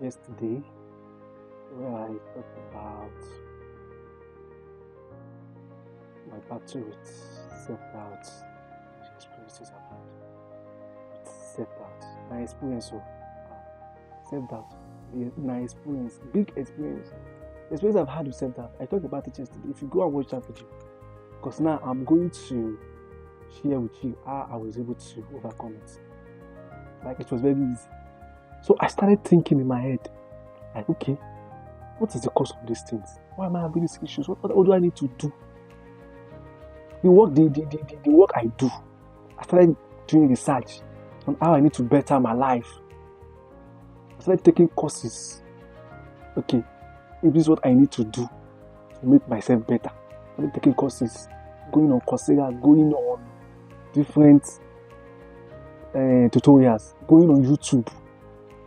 yesterday where I talked about my battle with self-doubt, the experiences I've had with self-doubt. My experience of self-doubt, my experience, big experience. The experience I've had with self-doubt, I talked about it yesterday. If you go and watch that video, because now I'm going to share with you how I was able to overcome it. Like, it was very easy. So I started thinking in my head, like, okay, what is the cause of these things? Why am I having these issues? What do I need to do? The work I do, I started doing research on how I need to better my life. I started taking courses. Okay, if this is what I need to do to make myself better. I started taking courses, going on Coursera, going on different tutorials, going on YouTube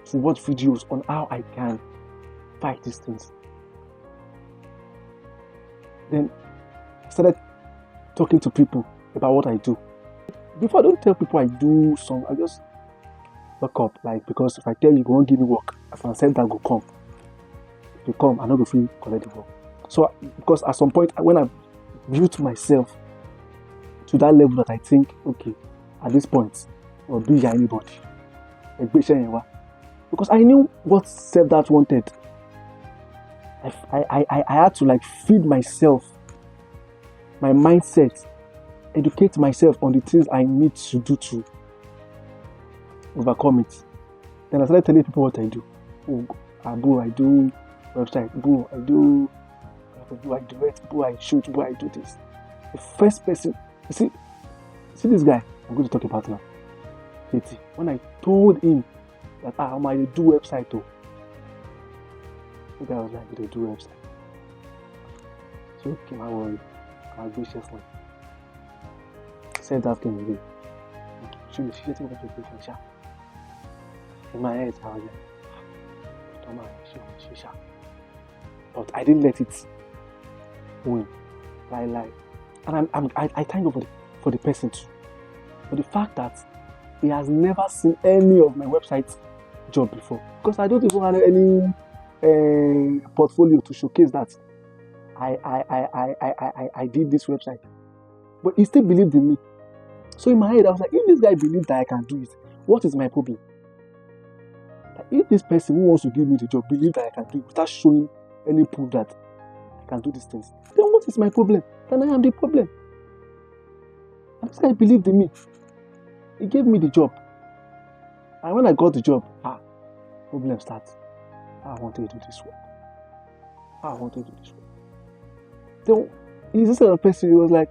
to watch videos on how I can fight these things. Then I started talking to people about what I do. Before I don't tell people I do some, I just look up, like, because if I tell you, you won't give me work, if I said that go come, if you come, I'm not going to collect the work. So, because at some point, when I built myself to that level that I think, okay, at this point, I'll be anybody. Because I knew what self-doubt wanted. I had to, like, feed myself, my mindset, educate myself on the things I need to do to overcome it. Then I started telling people what I do. I do website, I direct, I shoot, I do this. The first person, see this guy I'm going to talk about now, JT. When I told him that I might do website too, the guy was like, you do website. So okay, my worry, I'll go share. Said that came away. In my head, I was like, but I didn't let it win. Lie. And I thank God for the person too. For the fact that he has never seen any of my website job before. Because I don't even have any portfolio to showcase that I did this website. But he still believed in me. So in my head, I was like, if this guy believes that I can do it, what is my problem? Like, if this person who wants to give me the job believes that I can do it without showing any proof that I can do these things, then what is my problem? Then I am the problem. And this guy believed in me. He gave me the job. And when I got the job, problem starts. I want to do this work. Then he's this kind of person. He was like,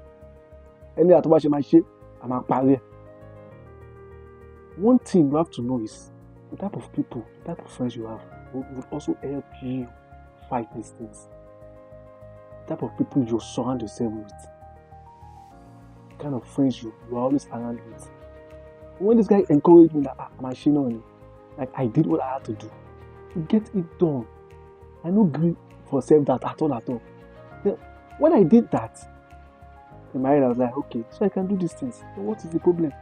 any at watch my shit, I'm a barrier. One thing you have to know is the type of people, the type of friends you have would also help you fight these things. The type of people you surround yourself with. The kind of friends you are always around with. When this guy encouraged me that I'm a shino, like I did what I had to do to get it done. I no agree for self-doubt at all. Then, when I did that, in my head I was like, okay, so I can do these things. So what is the problem?